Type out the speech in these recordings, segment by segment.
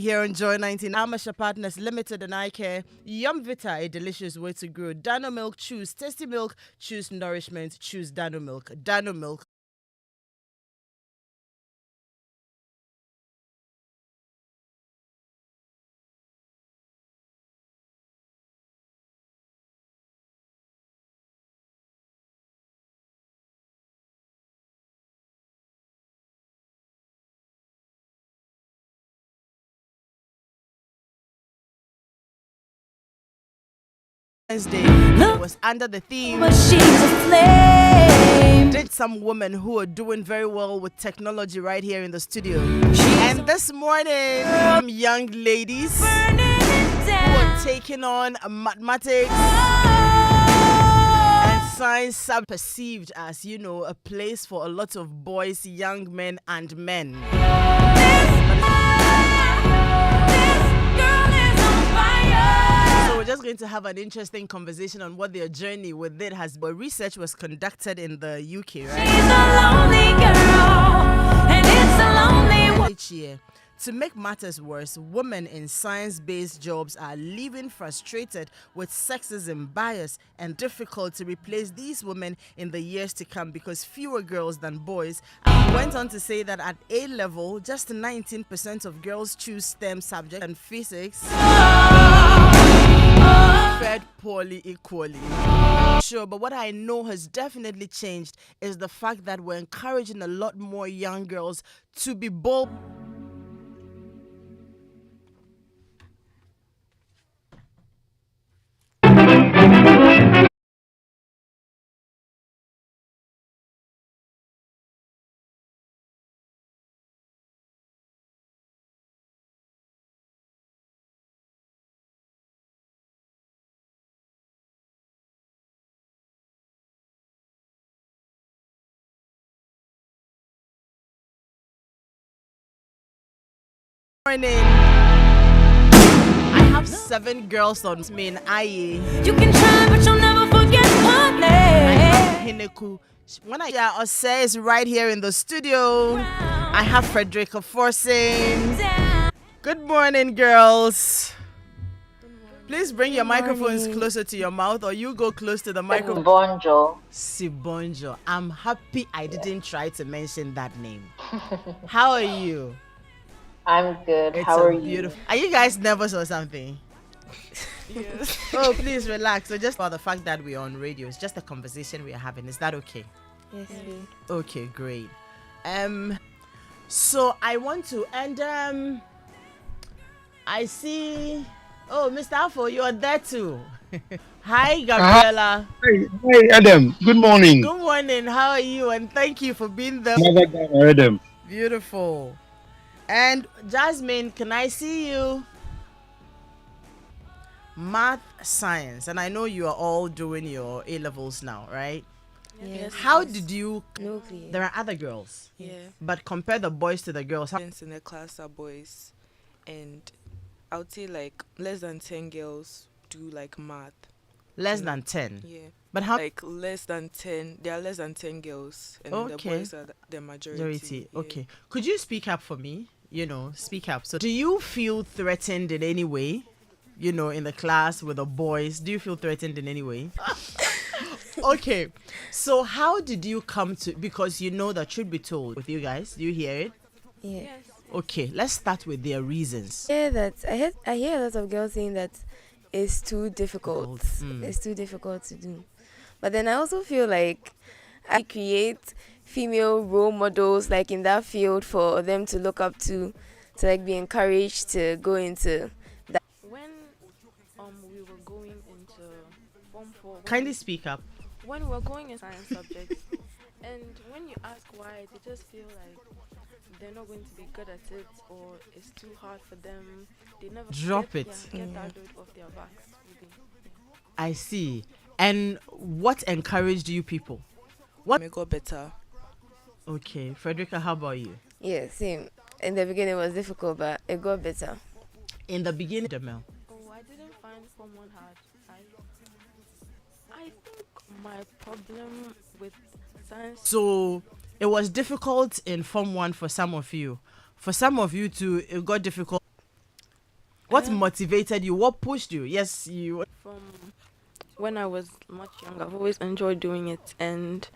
Here on Joy 19, Amasha Partners Limited and I Care. Yum Vita, a delicious way to grow. Dano Milk, choose tasty milk, choose nourishment, choose Dano Milk. Dano Milk. Wednesday was under the theme. But she's a flame. Did some women who are doing very well with technology right here in the studio. And this morning, some young ladies who are taking on mathematics and science are perceived as, a place for a lot of boys, young men, and men. So we're just going to have an interesting conversation on what their journey with it has been. Research was conducted in the UK, right? She's a lonely girl, and it's a lonely one. Each year. To make matters worse, women in science-based jobs are leaving frustrated with sexism, bias, and difficult to replace these women in the years to come because fewer girls than boys. And went on to say that at A level, just 19% of girls choose STEM subjects and physics fared poorly equally. Sure, but what I know has definitely changed is the fact that we're encouraging a lot more young girls to be bold. Morning. I have 7 girls on me in IE. You can try, but you'll never forget her name. Hineku. When I say is right here in the studio. I have Frederica Forson. Good morning, girls. Please bring your microphones closer to your mouth, or you go close to the microphone. Bonjo. Sibonjo. I'm happy I didn't try to mention that name. How are you? I'm good. It's How are you? beautiful. Are you guys nervous or something? Yes. Oh, please relax. So just for the fact that we're on radio, it's just a conversation we are having. Is that okay? Yes. Okay, great. So I want to I see. Oh, Mr. Afo, you are there too. Hi, Gabriela. Hey, Adam. Good morning. Good morning. How are you? And thank you for being there. Mother Ghana, Adam. Beautiful. And Jasmine, can I see you? Math, science, and I know you are all doing your A levels now, right? Yes. How did you? Nuclear. There are other girls, Yeah. but compare the boys to the girls. Students in the class are boys, and I would say like less than 10 girls do like math. Less than 10. Yeah. But how? Like less than 10. There are less than 10 girls, and the Okay. boys are the majority. Majority. Yeah. Okay. Could you speak up for me? Speak up. So, do you feel threatened in any way? In the class with the boys, do you feel threatened in any way? Okay. So, how did you come to? Because the truth be told, with you guys, do you hear it? Yeah. Yes. Okay. Let's start with their reasons. I hear a lot of girls saying that it's too difficult. Mm. It's too difficult to do. But then I also feel like I create female role models like in that field for them to look up to like be encouraged to go into that. When we were going into Form 4, Kindly speak up. when we were going in science subjects, and when you ask why, they just feel like they're not going to be good at it, or it's too hard for them. They never Drop get, it. get that load off their backs. Really. I see. And what encouraged you people? What? May got better. Okay. Frederica, how about you? Yeah, same. In the beginning it was difficult, but it got better. In the beginning, Jamel. Oh, I didn't find Form 1 hard. I think my problem with science. So it was difficult in Form 1 for some of you. For some of you too, it got difficult. What motivated you? What pushed you? Yes, you. From when I was much younger, I've always enjoyed doing it, and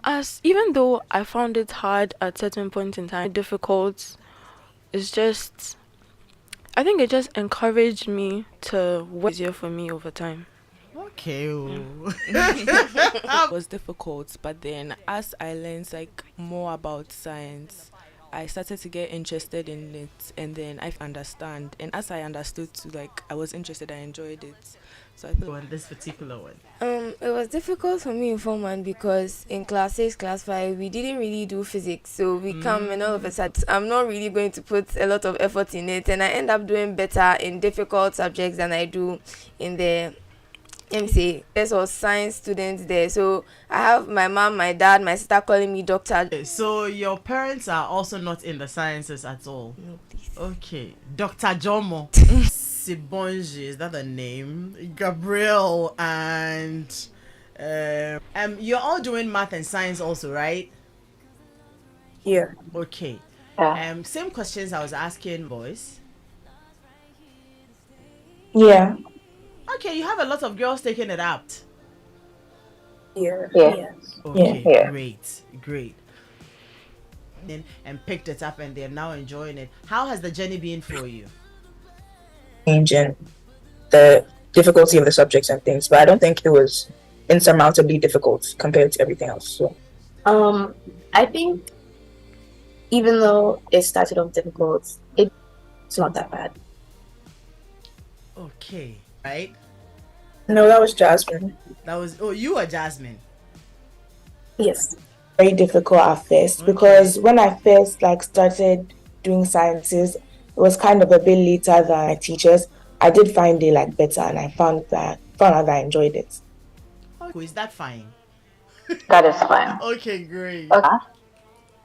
as even though I found it hard at certain points in time, difficult, it's just I think it just encouraged me to work easier for me over time. Okay. It was difficult, but then as I learned like more about science, I started to get interested in it, and then I understand. And as I understood too, like I was interested, I enjoyed it. So I feel On this particular one. It was difficult for me in Form 1 because in class 6, class 5, we didn't really do physics. So we come and all of a sudden, I'm not really going to put a lot of effort in it. And I end up doing better in difficult subjects than I do in the MC. There's all science students there. So I have my mom, my dad, my sister calling me doctor. So your parents are also not in the sciences at all? No, please. Okay. Dr. Jomo. Sibonji, is that the name? Gabriel and you're all doing math and science also, right? Yeah. Okay. Yeah. Same questions I was asking boys. Yeah. Okay, you have a lot of girls taking it up. Yeah. Okay, Yeah. great. And picked it up and they're now enjoying it. How has the journey been for you? Change in the difficulty of the subjects and things, but I don't think it was insurmountably difficult compared to everything else. So, I think even though it started off difficult, it's not that bad. Okay, right? no, that was Jasmine. That was you were Jasmine. Yes. Very difficult at first because when I first started doing sciences, it was kind of a bit later than my teachers. I did find it better, and I found out that I enjoyed it. Oh, is that fine? That is fine. Okay, great. Okay.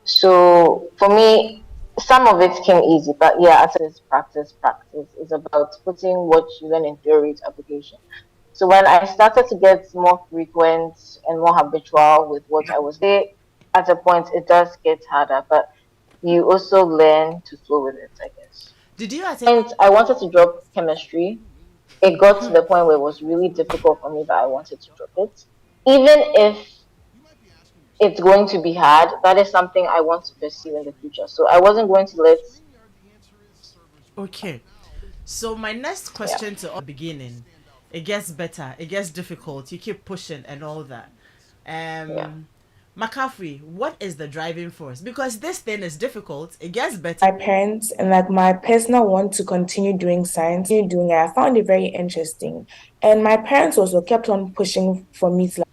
So for me, some of it came easy, but yeah, as it is practice is about putting what you learn in theory to application. So when I started to get more frequent and more habitual with what I was there, at a point it does get harder, but you also learn to flow with it, I guess. Did you attend? And I wanted to drop chemistry. It got to the point where it was really difficult for me, but I wanted to drop it. Even if it's going to be hard, that is something I want to pursue in the future. So I wasn't going to let. Okay. So my next question to the beginning, it gets better, it gets difficult, you keep pushing and all that. McCaffrey, what is the driving force? Because this thing is difficult, it gets better. My parents and my personal want to continue doing science, doing it. I found it very interesting, and my parents also kept on pushing for me to.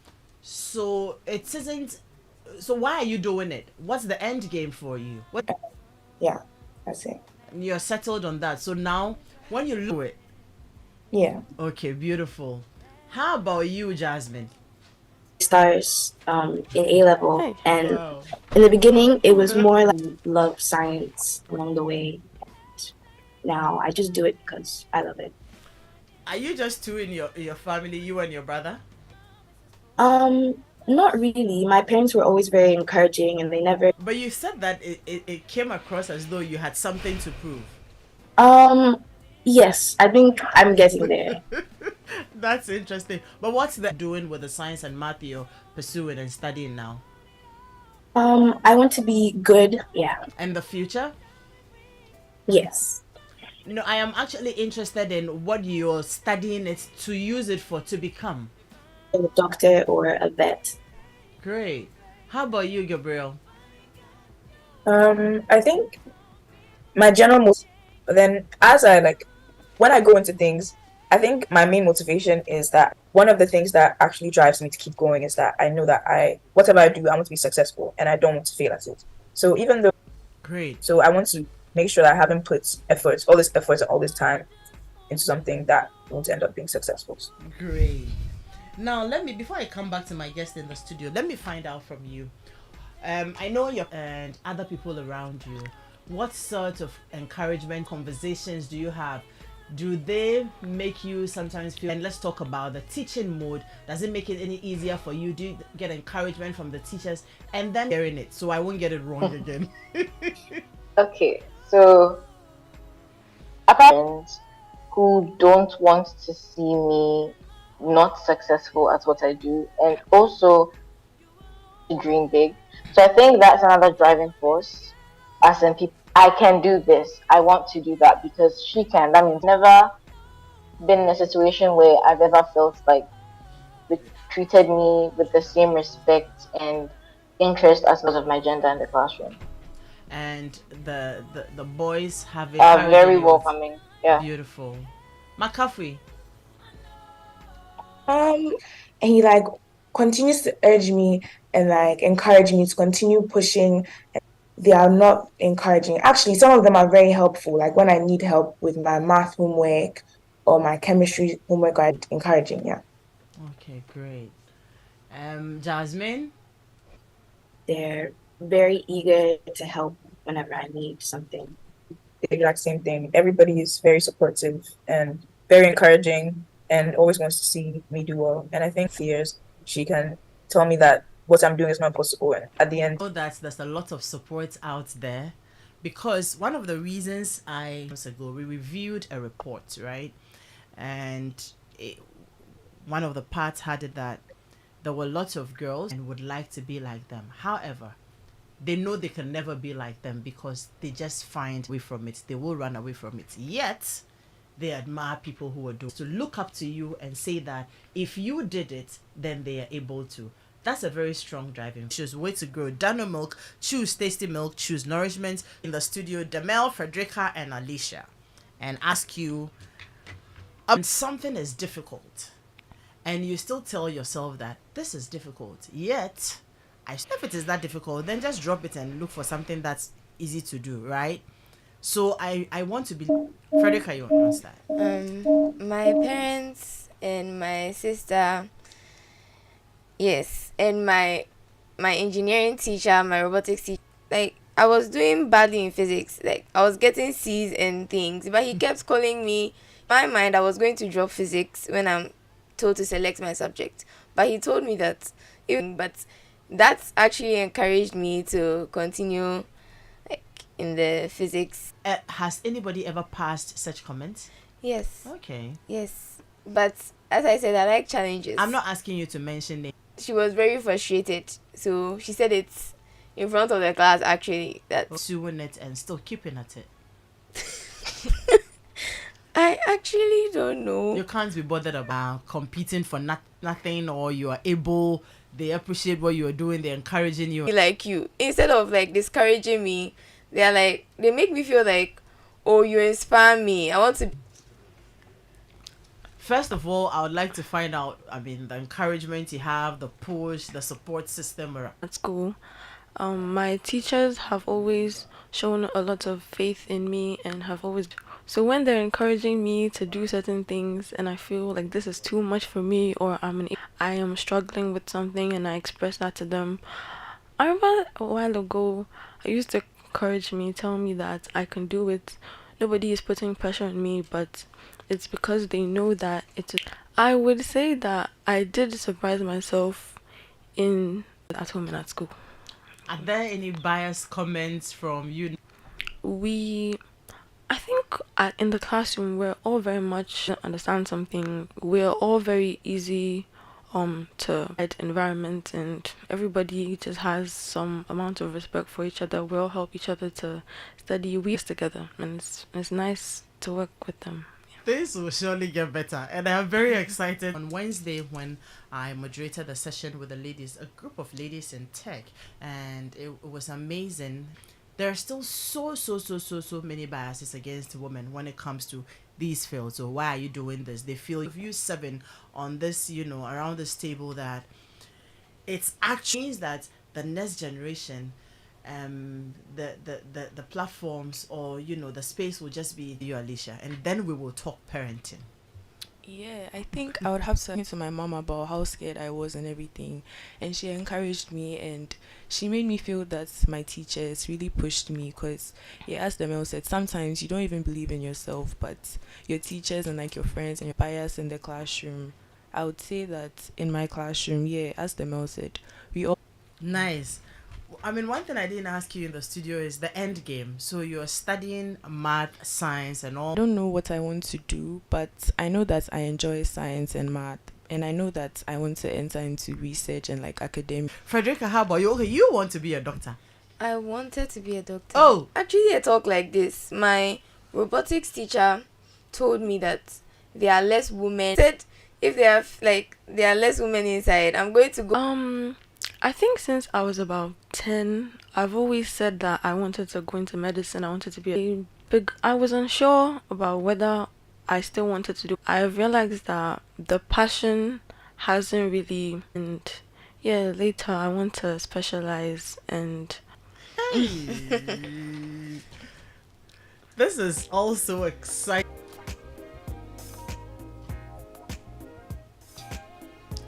So it isn't. So why are you doing it? What's the end game for you? What? Yeah, that's it. You're settled on that. So now, when you look at it. Yeah. Okay, beautiful. How about you, Jasmine? Stars in A level, Hey. and Wow. in the beginning it was more like love science along the way. Now I just do it because I love it. Are you just two in your family, you and your brother? Not really. My parents were always very encouraging, and they never. But you said that it came across as though you had something to prove. Yes, I think I'm getting there. That's interesting. But what's that doing with the science and math you're pursuing and studying now? I want to be good. Yeah. And the future? Yes. I am actually interested in what you're studying it to use it for, to become. A doctor or a vet. Great. How about you, Gabriel? I think my general but then as I when I go into things, I think my main motivation is that one of the things that actually drives me to keep going is that I know that whatever I do, I want to be successful and I don't want to fail at it. So even though Great. So I want to make sure that I haven't put all this effort and all this time into something that won't end up being successful. Great. Now before I come back to my guest in the studio, let me find out from you. I know you and other people around you. What sort of encouragement conversations do you have? Do they make you sometimes feel? And let's talk about the teaching mode. Does it make it any easier for you? Do you get encouragement from the teachers? And then hearing it, so I won't get it wrong again. Okay, so apart who don't want to see me not successful at what I do, and also to dream big. So I think that's another driving force. As in people, I can do this. I want to do that because she can. That means never been in a situation where I've ever felt like they treated me with the same respect and interest as because of my gender in the classroom. And the boys have Are encouraged very you. welcoming. Yeah. Beautiful. McCaffrey. Um, and he like continues to urge me and like encourage me to continue pushing. They are not encouraging. Actually, some of them are very helpful. Like when I need help with my math homework or my chemistry homework, are encouraging. Yeah, Okay, great. Jasmine. They're very eager to help whenever I need something. the exact same thing. Everybody is very supportive and very encouraging and always wants to see me do well. And I think fears she can tell me that what I'm doing is not possible. And at the end, Know that there's a lot of support out there, because one of the reasons months ago we reviewed a report, right? And it, one of the parts had it that there were lots of girls and would like to be like them. However, they know they can never be like them because they just find away from it. They will run away from it. Yet they admire people who are doing to look up to you and say that if you did it, then they are able to. That's a very strong driving. Choose way to grow. Dano Milk, choose tasty milk, choose nourishment. In the studio, Demel, Frederica, and Alicia, and ask you something is difficult, and you still tell yourself that this is difficult. Yet, if it is that difficult, then just drop it and look for something that's easy to do, right? So I want to be Frederica. You understand? My parents and my sister, yes, and my engineering teacher, my robotics teacher. Like I was doing badly in physics, like I was getting C's and things, but he kept calling me. In my mind, I was going to drop physics when I'm told to select my subject, but he told me that even but that's actually encouraged me to continue like in the physics. Has anybody ever passed such comments? Yes. Okay. Yes. But as I said, I like challenges. I'm not asking you to mention names. She was very frustrated. So she said it in front of the class actually that Pursuing it and still keeping at it. I actually don't know. You can't be bothered about competing for nothing, or you are able, they appreciate what you are doing, they're encouraging you. Like you. Instead of like discouraging me, they're like they make me feel like, oh, you inspire me. I want to. First of all, I would like to find out, the encouragement you have, the push, the support system around. At school, my teachers have always shown a lot of faith in me and have always. So when they're encouraging me to do certain things and I feel like this is too much for me, or I am struggling with something and I express that to them. I remember a while ago, I used to encourage me, tell me that I can do it. Nobody is putting pressure on me, but it's because they know that it's. I would say that I did surprise myself at home and at school. Are there any biased comments from you? I think in the classroom we're all very much understand something. We're all very easy to environment, and everybody just has some amount of respect for each other. We all help each other to study. We together, and it's nice to work with them. Things will surely get better, and I'm very excited. On Wednesday, when I moderated a session with the ladies, a group of ladies in tech, and it was amazing. There are still so many biases against women when it comes to these fields. So why are you doing this? They feel if you 7 on this, around this table, that it's actually means that the next generation, the platforms, or the space will just be you, Alicia, and then we will talk parenting. Yeah, I think I would have to talk to my mom about how scared I was and everything. And she encouraged me, and she made me feel that my teachers really pushed me, because, yeah, as Demel said, sometimes you don't even believe in yourself, but your teachers and like your friends and your bias in the classroom. I would say that in my classroom, yeah, as Demel said, we all. Nice. I mean, one thing I didn't ask you in the studio is the end game. So you're studying math, science, and all. I don't know what I want to do, but I know that I enjoy science and math. And I know that I want to enter into research and like academia. Frederica, how about you? Okay, you want to be a doctor. I wanted to be a doctor. Oh. Actually, I talk like this. My robotics teacher told me that there are less women. Said if there are less women inside, I'm going to go. I think since I was about 10, I've always said that I wanted to go into medicine. I wanted to be a big. I was unsure about whether I still wanted to do. I realized that the passion hasn't really. And yeah, later I want to specialize and. This is also exciting.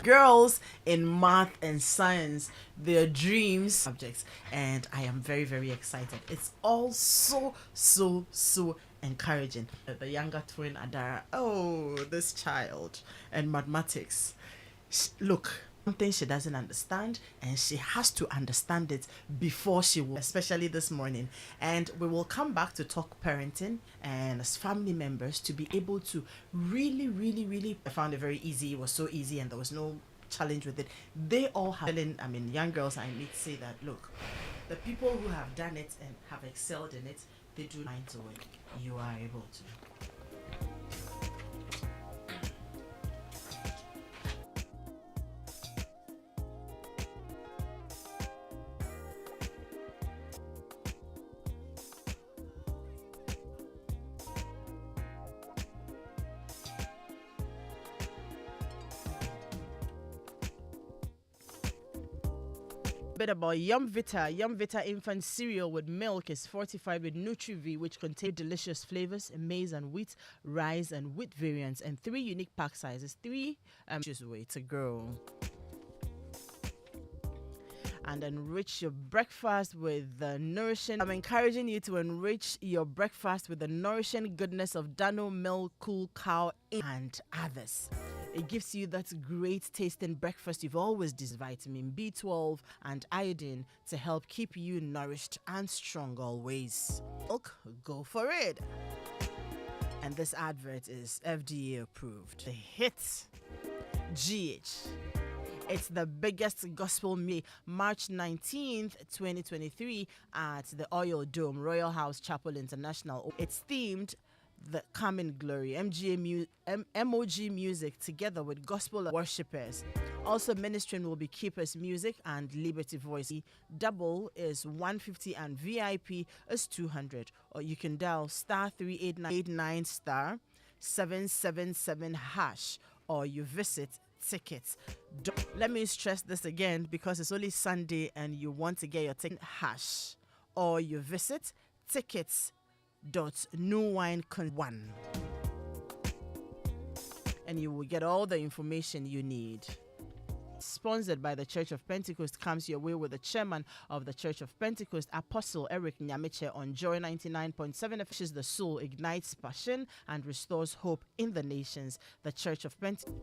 Girls in math and science, their dreams subjects, and I am very, very excited. It's all so encouraging. The younger twin Adara, oh, this child, and mathematics. Look, something she doesn't understand, and she has to understand it before she will, especially this morning. And we will come back to talk parenting and as family members to be able to really, I found it very easy. It was so easy and there was no challenge with it. They all have, I mean, young girls, I need to say that, look, the people who have done it and have excelled in it, they do mind to it. You are able to. Bit about Yum Vita. Yum Vita infant cereal with milk is fortified with Nutri-V, which contain delicious flavors, maize and wheat, rice and wheat variants, and 3 unique pack sizes. 3 way to grow. And enrich your breakfast with the nourishing. I'm encouraging you to enrich your breakfast with the nourishing goodness of Dano Milk, Cool Cow, and others. It gives you that great tasting breakfast you've always desired. Vitamin B12 and iodine to help keep you nourished and strong always. Milk, go for it. And this advert is FDA approved. The hit GH. It's the biggest gospel meet, March 19th, 2023 at the Oil Dome, Royal House Chapel International. It's themed the Common Glory, MOG music together with gospel worshippers. Also ministering will be Keepers Music and Liberty Voice. Double is 150 and VIP is 200. Or you can dial star 389 star 777 hash, or you visit tickets. Let me stress this again because it's only Sunday and you want to get your ticket hash, or you visit tickets.newwine1 and you will get all the information you need. Sponsored by the Church of Pentecost, comes your way with the chairman of the Church of Pentecost, Apostle Eric Nyamiche, on Joy 99.7 FM. The soul, ignites passion, and restores hope in the nations. The Church of Pentecost.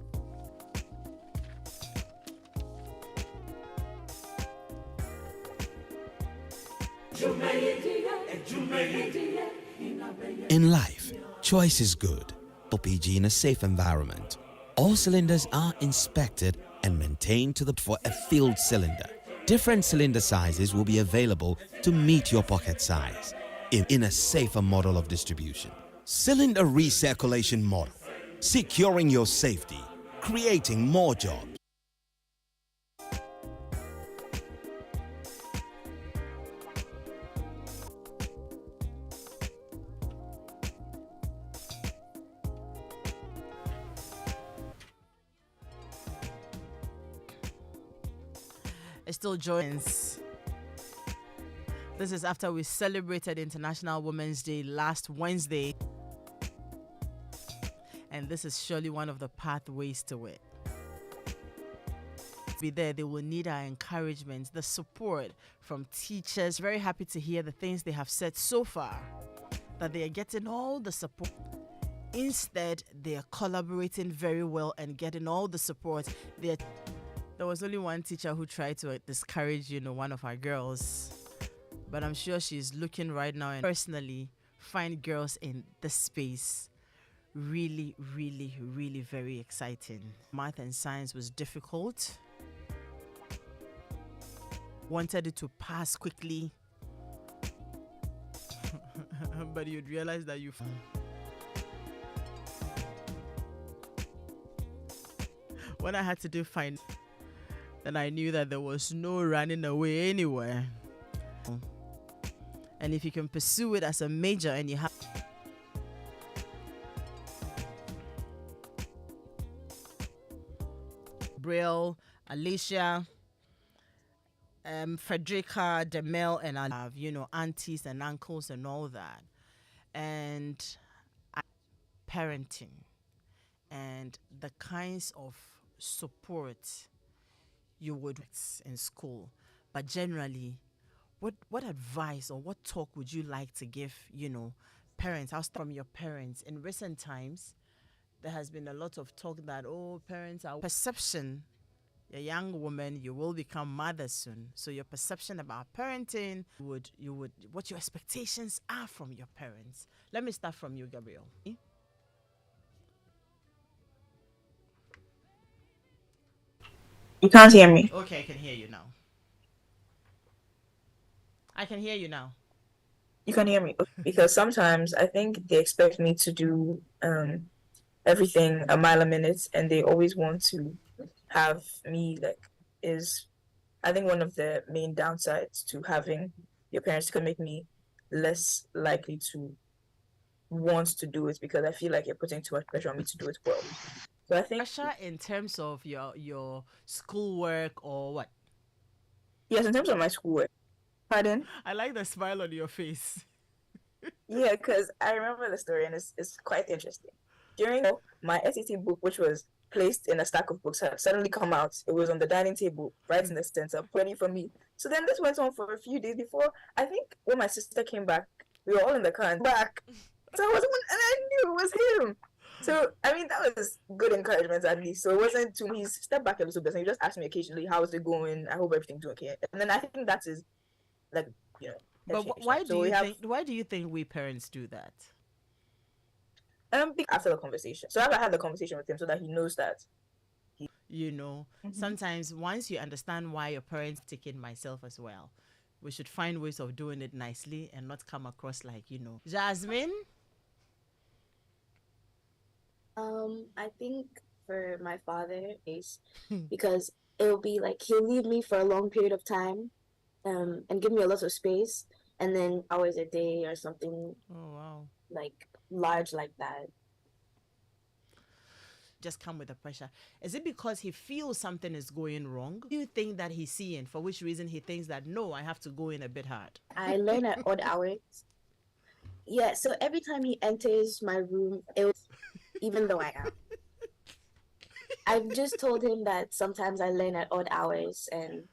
In life, choice is good. LPG in a safe environment. All cylinders are inspected and maintained for a filled cylinder. Different cylinder sizes will be available to meet your pocket size in a safer model of distribution. Cylinder recirculation model, securing your safety, creating more jobs. It still joins. This is after we celebrated International Women's Day last Wednesday. And this is surely one of the pathways to it. To be there, they will need our encouragement, the support from teachers. Very happy to hear the things they have said so far, that they are getting all the support. Instead, they are collaborating very well and getting all the support. There was only one teacher who tried to discourage, one of our girls. But I'm sure she's looking right now and personally find girls in this space really, really, really very exciting. Math and science was difficult. Wanted it to pass quickly. But you'd realize that when I had to do fine, then I knew that there was no running away anywhere. And if you can pursue it as a major and you have Brill, Alicia, Frederica, Demel, and I have, aunties and uncles and all that. And parenting and the kinds of support you would in school. But generally, what advice or what talk would you like to give, parents? I'll start from your parents. In recent times, there has been a lot of talk that, parents are perception. A young woman, you will become mother soon. So your perception about parenting, what your expectations are from your parents. Let me start from you, Gabriel. You can't hear me. Okay, I can hear you now. I can hear you now. You can hear me because sometimes I think they expect me to do everything a mile a minute, and they always want to have me I think one of the main downsides to having your parents could make me less likely to want to do it because I feel like you're putting too much pressure on me to do it well. So I think Pressure in terms of your schoolwork or what? yes, in terms of my schoolwork. Pardon? I like the smile on your face. Yeah, because I remember the story and it's quite interesting. During my SAT book, which was placed in a stack of books, had suddenly come out. It was on the dining table, right in the center, ready for me. So then this went on for a few days before. I think when my sister came back, we were all in the car and back. So I was, and I knew it was him. So I mean, that was good encouragement at least. So it wasn't too. He stepped back a little bit and he just asked me occasionally, "How's it going? I hope everything's okay." And then I think that is like But why do you think we parents do that? After the conversation. So I had the conversation with him so that he knows that. Sometimes once you understand why your parents take it, myself as well, we should find ways of doing it nicely and not come across like, Jasmine? I think for my father is because it'll be like he'll leave me for a long period of time, and give me a lot of space, and then hours a day or something. Oh wow! Like large like that. Just come with the pressure. Is it because he feels something is going wrong? Do you think that he's seeing? For which reason he thinks that no, I have to go in a bit hard? I learn at odd hours. Yeah, so every time he enters my room, even though I am. I've just told him that sometimes I learn at odd hours and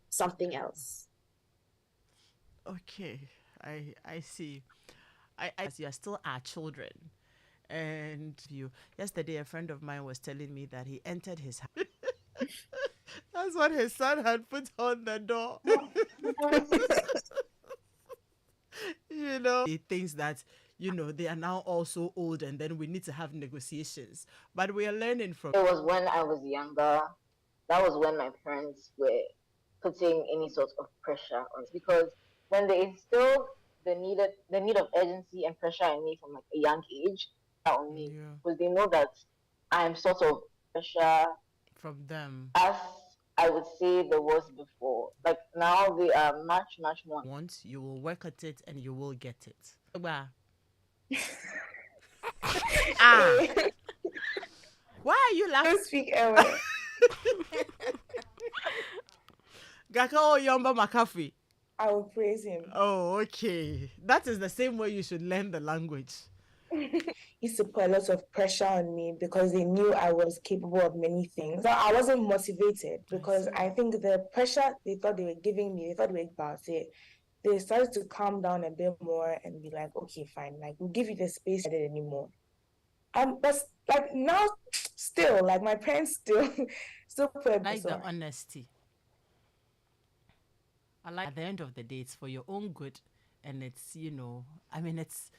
something else. Okay, I see. You are still our children. And yesterday a friend of mine was telling me that he entered his house. That's what his son had put on the door. He thinks that they are now also old and then we need to have negotiations, but we are learning from It was when I was younger. That was when my parents were putting any sort of pressure on us, because when they instilled the need of urgency and pressure in me from like a young age on me, because they know that I'm sort of pressure from them, as I would say there was before. Like now they are much more. Once you will work at it and you will get it. Why are you laughing? Don't speak ever. Gaka Yomba Makafi. I will praise him. Oh, okay. That is the same way you should learn the language. Used to put a lot of pressure on me because they knew I was capable of many things. So I wasn't motivated because I think the pressure they thought they were giving me, they thought they were about it. They started to calm down a bit more and be like, okay, fine, like we'll give you the space I did anymore. But like now, still, like my parents still still put a Like the sorry. honesty. I like at the end of the day, it's for your own good, and it's I mean, it's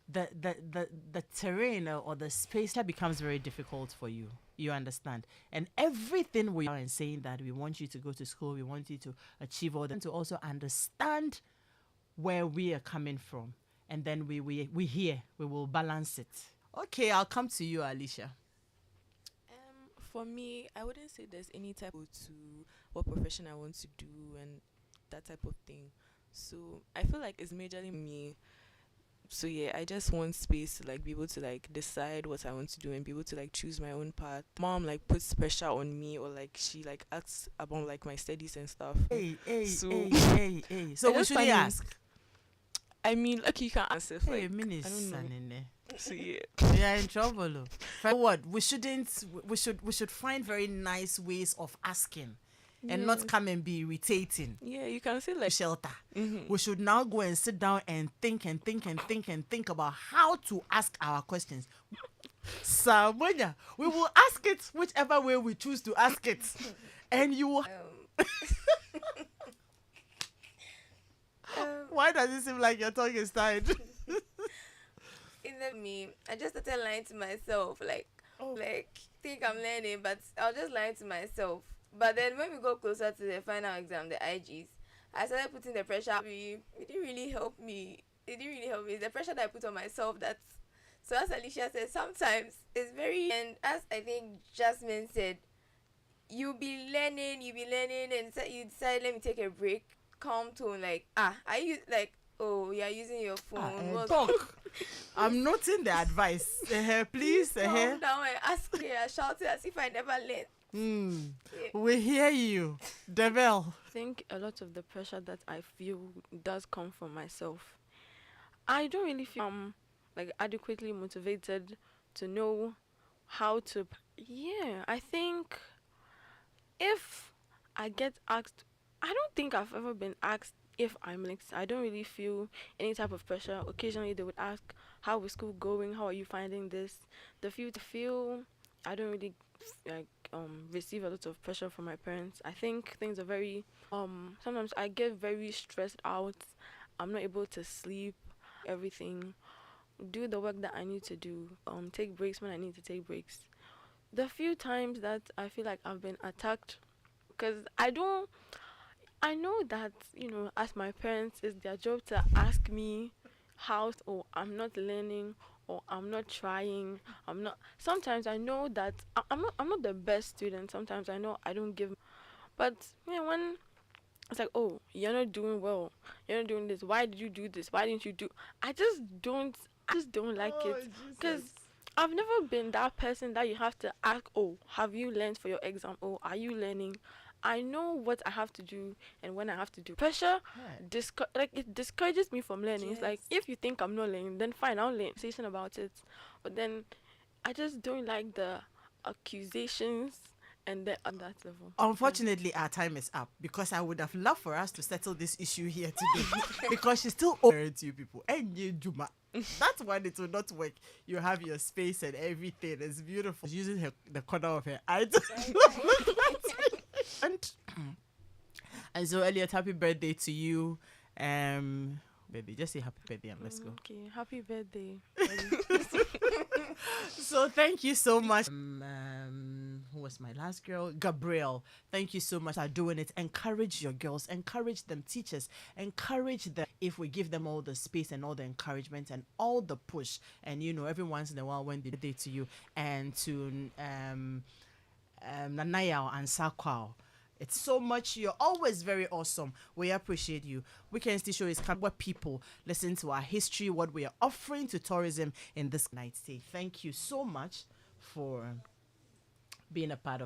the terrain or the space that becomes very difficult for you. You understand, and everything we are and saying that we want you to go to school, we want you to achieve all that, to also understand where we are coming from, and then we here we will balance it. Okay, I'll come to you, Alicia. For me, I wouldn't say there's any type of to what profession I want to do and that type of thing. So I feel like it's majorly me. So yeah, I just want space to like be able to like decide what I want to do and be able to like choose my own path. Mom like puts pressure on me or like she like asks about like my studies and stuff. So So I we just should find it- ask. I mean, like you can answer. Like, Hey, I Minister, don't know. Nene. So yeah. We are in trouble. Oh. For what? We should find very nice ways of asking, and not come and be irritating. Yeah, you can say like Shelter. Mhm. We should now go and sit down and think and think and think and think about how to ask our questions. Samonia, we will ask it whichever way we choose to ask it, and you will. Why does it seem like your tongue is tied? Me, I just started lying to myself, like think I'm learning, but I was just lying to myself. But then when we go closer to the final exam, the IGs, I started putting the pressure on me. It didn't really help me. It's the pressure that I put on myself that. So as Alicia said, sometimes it's very, and as I think Jasmine said, you be learning, and you decide, let me take a break, calm tone, like, are you like, oh, you're using your phone. Talk. I'm noting the advice. Please. Calm down and ask me. I shouted as if I never learned. We hear you, Devil. I think a lot of the pressure that I feel does come from myself. I don't really feel like adequately motivated to know how to. Yeah, I think if I get asked, I don't think I've ever been asked if I'm like, I don't really feel any type of pressure. Occasionally they would ask, how is school going? How are you finding this? The few to feel, I don't really like receive a lot of pressure from my parents. I think things are very sometimes I get very stressed out. I'm not able to sleep, everything, do the work that I need to do, take breaks when I need to take breaks. The few times that I feel like I've been attacked, because I know that, as my parents, it's their job to ask me how, or I'm not learning, or I'm not trying, I'm not. Sometimes I know that I'm not the best student. Sometimes I know I don't give, but when it's like, oh, you're not doing well, you're not doing this. Why did you do this? Why didn't you do? I just don't. I just don't like it, because I've never been that person that you have to ask, oh, have you learned for your exam? Oh, are you learning? I know what I have to do and when I have to do. Pressure, it discourages me from learning. It's like, if you think I'm not learning, then fine, I'll learn. Conversation about it. But then I just don't like the accusations and then on that level. Unfortunately, our time is up, because I would have loved for us to settle this issue here today, because she's still parent you people. And you Juma. That's why it will not work. You have your space and everything. It's beautiful. She's using the corner of her eye. And so, Elliot, happy birthday to you. Baby, just say happy birthday and let's go. Okay, happy birthday. So thank you so much. Who was my last girl? Gabrielle. Thank you so much for doing it. Encourage your girls. Encourage them. Teachers. Encourage them. If we give them all the space and all the encouragement and all the push, and every once in a while when they do to you, and to Nanayao and Sakwao. It's so much. You're always very awesome. We appreciate you. Weekend Tea Show is where people listen to our history, what we are offering to tourism in this night stay. Thank you so much for being a part of